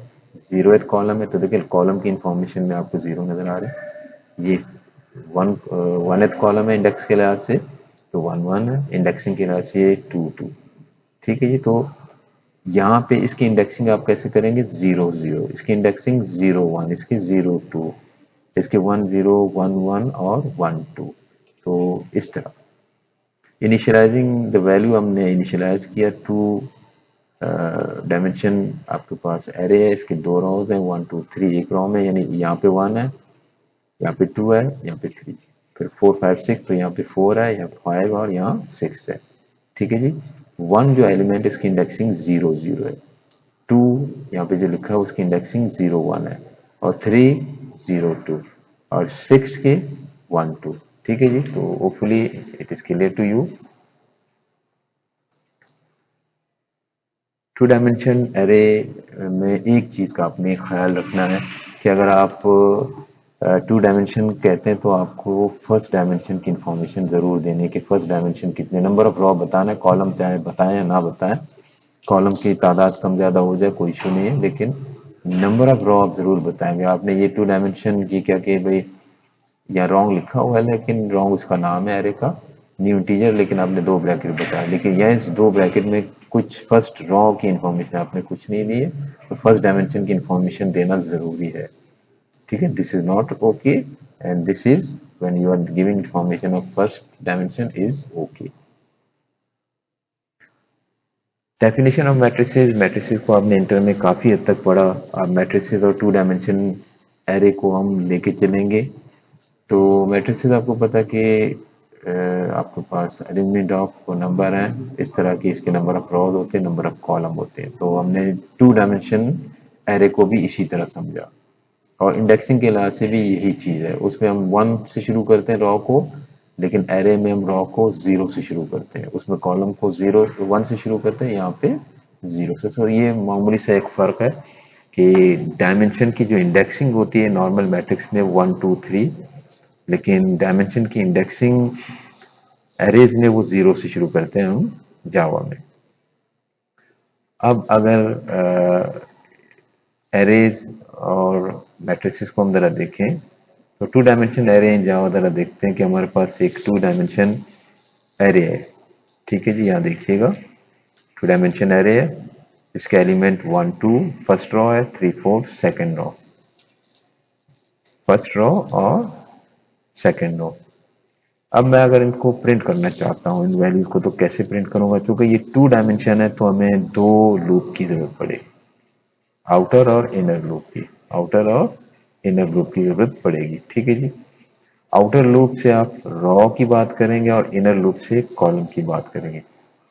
0th कॉलम है। तो देखिए कॉलम की इंफॉर्मेशन में आपको 0 नजर आ रहा है। ये 1th कॉलम है इंडेक्स के लिहाज से, तो 1 1 है, इंडेक्सिंग के लिहाज से 2 2। ठीक है जी। तो यहाँ पे इसकी इंडेक्सिंग आप कैसे करेंगे? 0 0, इसकी इंडेक्सिंग 0 1, इसकी 0 2, इसके 1 0 1 1 और 1 2। तो इस तरह इनिशियलाइजिंग द वैल्यू हमने इनिशियलाइज किया। 2 डायमेंशन आपके पास एरे है, इसके दो रोज हैं 1 2 3। एक रो में यानी यहाँ पे 1 है, यहाँ पे 2 है, यहाँ पे 3, फिर 4 5 6। तो यहाँ पे 4 है, यहाँ पे 5 और यहाँ 6 है। ठीक है जी। 1 जो एलिमेंट इसकी इंडेक्सिंग 0 0 है, 2 यहाँ पे जो लिखा है उसकी इंडेक्सिंग 0 1 है, और 3 0 2, और 6 के 1 2। ठीक है जी। तो hopefully it is clear to you. 2 dimension array में एक चीज का आपने ख्याल रखना है कि अगर आप 2 डायमेंशन कहते हैं तो आपको फर्स्ट डायमेंशन की इंफॉर्मेशन जरूर देने कि फर्स्ट डायमेंशन कितने, नंबर ऑफ रॉ बताना है, कॉलम चाहे बताएं या ना बताएं। कॉलम की तादाद कम ज्यादा हो जाए कोई इशू नहीं है, लेकिन नंबर ऑफ रॉ आप जरूर बताएंगे। आपने ये 2 डायमेंशन की क्या कि भाई यहाँ रॉन्ग लिखा हुआ है, लेकिन रॉन्ग उसका नाम है एरे का, न्यू इंटीजर, लेकिन आपने 2 ब्रैकेट बताया। लेकिन यहाँ इस 2 ब्रैकेट में कुछ फर्स्ट रॉ की इंफॉर्मेशन आपने कुछ नहीं दी है, तो फर्स्ट डायमेंशन की इंफॉर्मेशन देना जरूरी है। ठीक है, this is not okay and this is when you are giving information of first dimension is okay. Definition of matrices, matrices को आपने इंटर में काफी हद तक पढ़ा। आप मैट्रिसेस और 2 डायमेंशन एरे को हम लेके चलेंगे। तो मैट्रिसेस आपको पता है कि आपके पास अरेंजमेंट ऑफ नंबर है, इस तरह के इसके नंबर ऑफ रोज होते हैं, नंबर ऑफ कॉलम होते हैं। तो हमने 2 डायमेंशन एरे को भी इसी तरह समझा, और इंडेक्सिंग के लिहाज से भी यही चीज है। उसमें हम 1 से शुरू करते हैं रॉ को, लेकिन एरे में हम रॉ को 0 से शुरू करते हैं, उसमें कॉलम को 1 से शुरू करते हैं, यहाँ पे 0 से। तो ये मामूली सा एक फर्क है कि डायमेंशन की जो इंडेक्सिंग होती है नॉर्मल मैट्रिक्स में 1 2 3, लेकिन डायमेंशन की इंडेक्सिंग एरेज में वो 0 से शुरू करते हैं हम जावा में। अब अगर एरेज और मैट्रिसेस को हम जरा देखें, तो 2 डायमेंशन एरे इन जावा जरा देखते हैं कि हमारे पास एक 2 डायमेंशन एरे है। ठीक है जी, यहाँ देखिएगा 2 डायमेंशन एरे है, इसके एलिमेंट 1 2 फर्स्ट रॉ है, 3 4 सेकेंड रॉ, फर्स्ट रॉ और सेकेंड रॉ। अब मैं अगर इनको प्रिंट करना चाहता हूँ इन वैल्यूज को, तो कैसे प्रिंट करूंगा? क्योंकि ये 2 डायमेंशन है तो हमें 2 लूप की जरूरत पड़ेगी, आउटर और इनर लूप की, आउटर और इनर लूप की जरूरत पड़ेगी। ठीक है जी, आउटर लूप से आप रॉ की बात करेंगे और इनर लूप से कॉलम की बात करेंगे।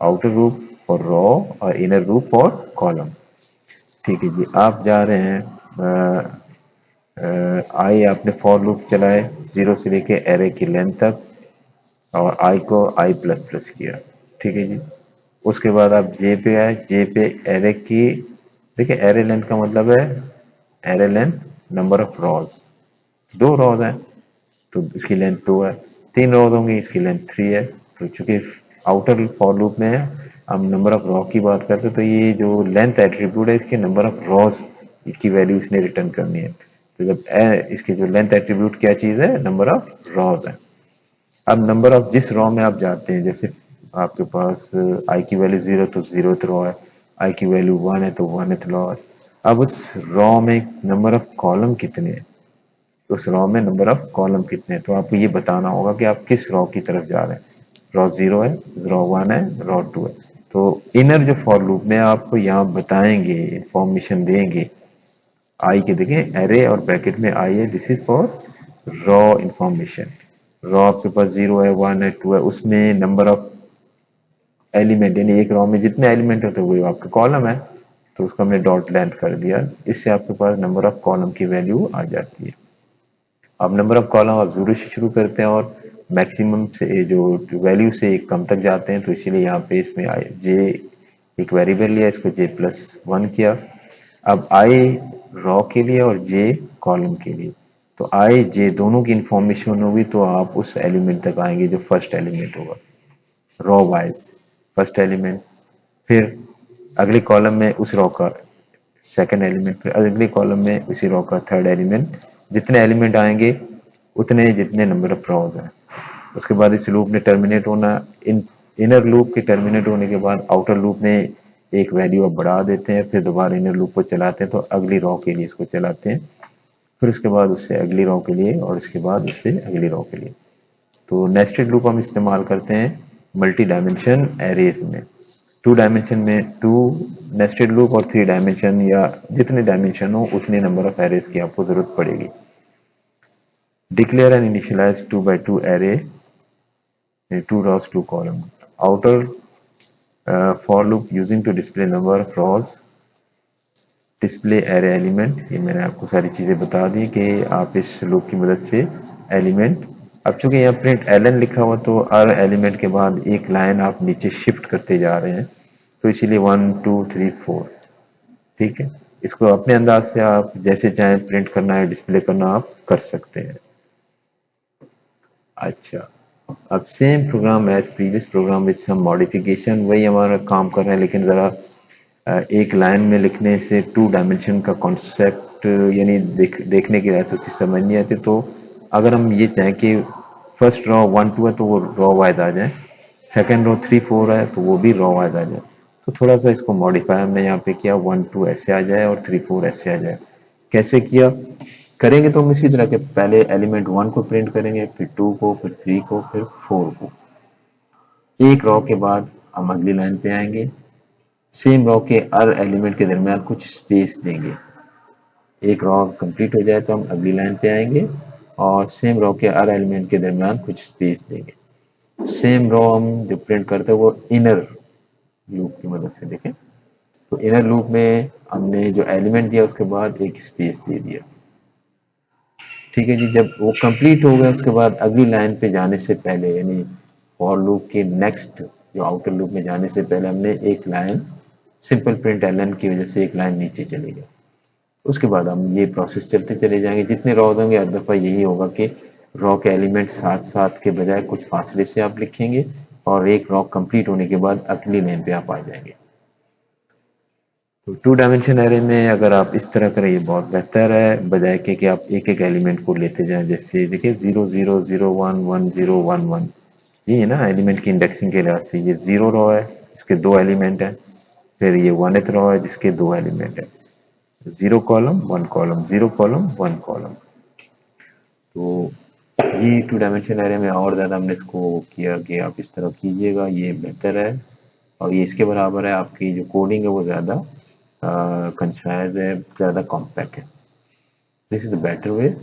आउटर लूप फॉर रॉ और इनर लूप फॉर कॉलम। ठीक है जी, आप जा रहे हैं आई, आपने फॉर लूप चलाए 0 से लेके एरे की लेंथ तक, और आई को आई प्लस प्लस किया। ठीक है जी, उसके बाद आप जे पे आए, जे पे एरे की, देखिए एरे लेंथ का मतलब है array length number of rows, 2 rows हैं तो इसकी लेंथ 2 है, 3 रॉज होंगी इसकी लेंथ 3 है। तो चूंकि आउटर फॉर लूप में हम नंबर ऑफ रॉ की बात करते हैं, तो ये जो लेंथ एट्रीब्यूट है इसके नंबर ऑफ रॉज की वैल्यू इसने रिटर्न करनी है। तो जब इसकी जो लेंथ एट्रीब्यूट क्या चीज है, नंबर ऑफ रॉज है। अब नंबर ऑफ जिस रॉ में आप जाते हैं, जैसे आपके पास आई की वैल्यू 0 तो 0th रॉ है, आई की वैल्यू 1 है तो 1th रॉ है। अब उस रॉ में नंबर ऑफ कॉलम कितने हैं, उस रॉ में नंबर ऑफ कॉलम कितने हैं, तो आपको ये बताना होगा कि आप किस रॉ की तरफ जा रहे हैं। रॉ 0 है, रॉ 1 है, रॉ 2 है। तो इनर जो फॉर लूप में आप यहाँ बताएंगे, इंफॉर्मेशन देंगे आई के, देखें एरे और ब्रैकेट में आई है, this is for raw information. Raw आपके पास 0 है, 1 है, 2 है, उसमें नंबर ऑफ एलिमेंट, यानी एक रॉ में जितने एलिमेंट होते हैं वो आपके कॉलम है, तो उसको हमने डॉट लेंथ कर दिया, इससे आपके पास नंबर ऑफ कॉलम की वैल्यू आ जाती है। अब नंबर ऑफ कॉलम आप 0 से शुरू करते हैं और मैक्सिमम से जो वैल्यू से कम तक जाते हैं, तो इसीलिए यहाँ पे इसमें आए जे एक वेरिएबल लिया, इसको जे प्लस 1 किया। अब आई रॉ के लिए और जे कॉलम के लिए, तो आई जे दोनों की इंफॉर्मेशन होगी, तो आप उस एलिमेंट तक आएंगे जो फर्स्ट एलिमेंट होगा रॉ वाइज, फर्स्ट एलिमेंट, फिर अगले कॉलम में उस रॉ का सेकंड एलिमेंट, फिर अगले कॉलम में उसी रॉ का थर्ड एलिमेंट। जितने एलिमेंट आएंगे उतने जितने नंबर ऑफ रॉज हैं। उसके बाद इस लूप ने टर्मिनेट होना, इन इनर लूप के टर्मिनेट होने के बाद आउटर लूप में एक वैल्यू आप बढ़ा देते हैं, फिर दोबारा इनर लूप को चलाते हैं, तो अगली रॉ के लिए इसको चलाते हैं, फिर उसके बाद उससे अगली रॉ के लिए, और उसके बाद उससे अगली रॉ के लिए। तो नेस्टेड लूप हम इस्तेमाल करते हैं मल्टी डायमेंशन एरेज में। 2 डायमेंशन में 2 नेस्टेड लूप, और 3 डायमेंशन या जितने डायमेंशन हो उतने नंबर ऑफ एरेज की आपको जरूरत पड़ेगी। Declare and initialise 2 by 2 array, 2 rows 2 column. Outer for loop using to display number of rows, display array element. ये मैंने आपको सारी चीजें बता दी कि आप इस लूप की मदद से एलिमेंट, अब चूंकि यहाँ प्रिंट एलन लिखा हुआ तो हर एलिमेंट के बाद एक लाइन आप नीचे शिफ्ट करते जा रहे हैं, तो इसीलिए 1 2 3 4। ठीक है, इसको अपने अंदाज से आप जैसे चाहें प्रिंट करना है, डिस्प्ले करना आप कर सकते हैं। अच्छा, अब same program as previous program with some modification, वही हमारा काम कर रहे हैं, लेकिन ज़रा एक लाइन में लिखने से 2 डायमेंशन का कॉन्सेप्ट यानी देखने की वजह से उसकी समझ नहीं आती। तो अगर हम ये चाहें कि फर्स्ट रॉ 1 2 है तो वो रॉ वाइज आ जाए, सेकेंड रॉ 3 4 है तो वो भी रॉ वाइज आ जाए, तो थोड़ा सा इसको मॉडिफाई हमने यहाँ पे किया, 1 2 ऐसे आ जाए और 3 4 ऐसे आ जाए। कैसे किया करेंगे, तो हम इसी तरह के पहले एलिमेंट 1 को प्रिंट करेंगे, फिर 2 को, फिर 3 को, फिर 4 को। एक रॉ के बाद हम अगली लाइन पे आएंगे, सेम रॉ के हर एलिमेंट के दरमियान कुछ स्पेस देंगे, एक रॉ कंप्लीट हो जाए तो हम अगली लाइन पे आएंगे और सेम रॉ के हर एलिमेंट के दरमियान कुछ स्पेस देंगे। सेम रॉ हम जो प्रिंट करते हैं वो इनर लूप की मदद से, देखें तो इनर लूप में हमने जो एलिमेंट दिया उसके बाद एक स्पेस दे दिया। ठीक है जी, जब वो कंप्लीट हो गया उसके बाद अगली लाइन पे जाने से पहले, यानी फॉर लूप के नेक्स्ट जो आउटर लूप में जाने से पहले हमने एक लाइन सिंपल प्रिंट एलन की वजह से एक लाइन नीचे चली गई। उसके बाद हम ये प्रोसेस चलते चले जाएंगे, जितने रॉ होंगे हर दफ़ा यही होगा कि रॉ के एलिमेंट साथ साथ के बजाय कुछ फासले से आप लिखेंगे और एक रॉ कंप्लीट होने के बाद अगली लाइन पे आप आ जाएंगे। तो टू डायमेंशन एरे में अगर आप इस तरह करें ये बहुत बेहतर है, बजाय कि आप एक एक एलिमेंट को लेते जाएं। जैसे देखिए 0 0 0 1 1 0 1 1, ये है ना एलिमेंट की इंडेक्सिंग के लिहाज से ये 0 रॉ है, इसके 2 एलिमेंट है। फिर ये 1th रॉ है जिसके 2 एलिमेंट है। 0 कॉलम 1 कॉलम, 0 कॉलम 1 कॉलम। तो ये टू डायमेंशन एरे में और ज़्यादा हमने इसको किया कि आप इस तरह कीजिएगा, ये बेहतर है और ये इसके बराबर है। आपकी जो कोडिंग है वो ज़्यादा कंसाइज है, ज़्यादा कॉम्पैक्ट है। This is the better way.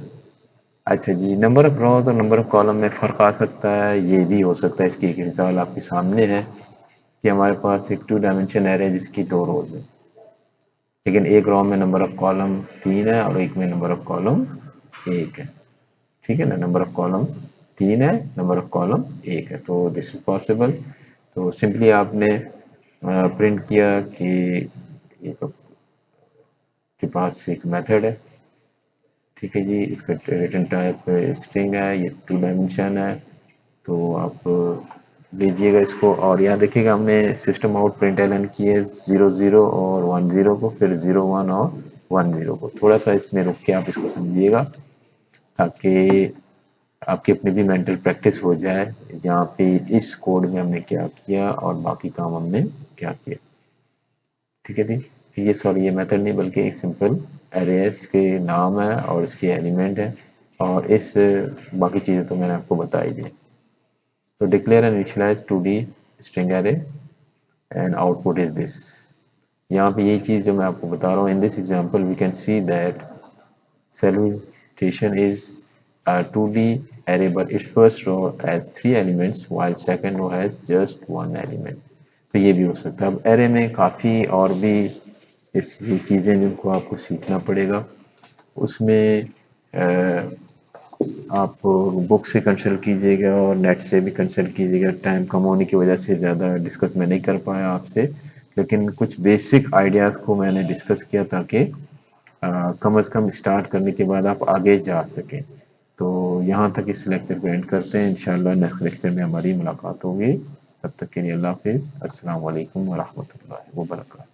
अच्छा जी, नंबर ऑफ रॉज और नंबर ऑफ कॉलम में फ़र्क आ सकता है, ये भी हो सकता है। इसकी एक मिसाल आपके सामने है कि हमारे पास एक टू डायमेंशन एरे है जिसकी 2 रोज है, लेकिन एक रॉ में नंबर ऑफ कॉलम 3 है और एक में नंबर ऑफ कॉलम 1 है। ठीक है ना, नंबर ऑफ कॉलम 3 है, नंबर ऑफ कॉलम 1 है, तो दिस इज पॉसिबल। तो सिंपली आपने प्रिंट किया कि ये के पास एक मेथड है, ठीक है जी, इसका रिटर्न टाइप स्ट्रिंग है, ये टू डायमेंशन है। तो आप लीजिएगा इसको और यहाँ देखिएगा हमने सिस्टम आउट प्रिंट एलन किए 0 0 और 1 0 को, फिर 0 1 और 1 0 को। थोड़ा सा इसमें रुक के आप इसको समझिएगा ताकि आपकी अपनी भी मेंटल प्रैक्टिस हो जाए यहाँ पे इस कोड में हमने क्या किया और बाकी काम हमने क्या किया। ठीक है जी, ये सॉरी ये मेथड नहीं बल्कि एक सिंपल एरेस के नाम है और इसके एलिमेंट है और इस बाकी चीज़ें तो मैंने आपको बता ही दी। तो declare and initialise 2D string array and output is this. यहाँ पे यही चीज़ जो मैं आपको बता रहा हूँ, in this example we can see that salutation is a 2D array but its first row has 3 elements while second row has just 1 element। तो ये भी हो सकता है। अब एरे में काफ़ी और भी इस ये चीज़ें जिनको आपको सीखना पड़ेगा, उसमें आप बुक से कंसल्ट कीजिएगा और नेट से भी कंसल्ट कीजिएगा। टाइम कम होने की वजह से ज़्यादा डिस्कस मैं नहीं कर पाया आपसे, लेकिन कुछ बेसिक आइडियाज़ को मैंने डिस्कस किया ताकि कम से कम स्टार्ट करने के बाद आप आगे जा सकें। तो यहाँ तक इस लेक्चर को एंड करते हैं, इंशाल्लाह नेक्स्ट लेक्चर में हमारी मुलाकात होगी। तब तक के लिए अल्लाह हाफिज़, अस्सलाम वालेकुम व रहमतुल्लाहि व बरकातहू।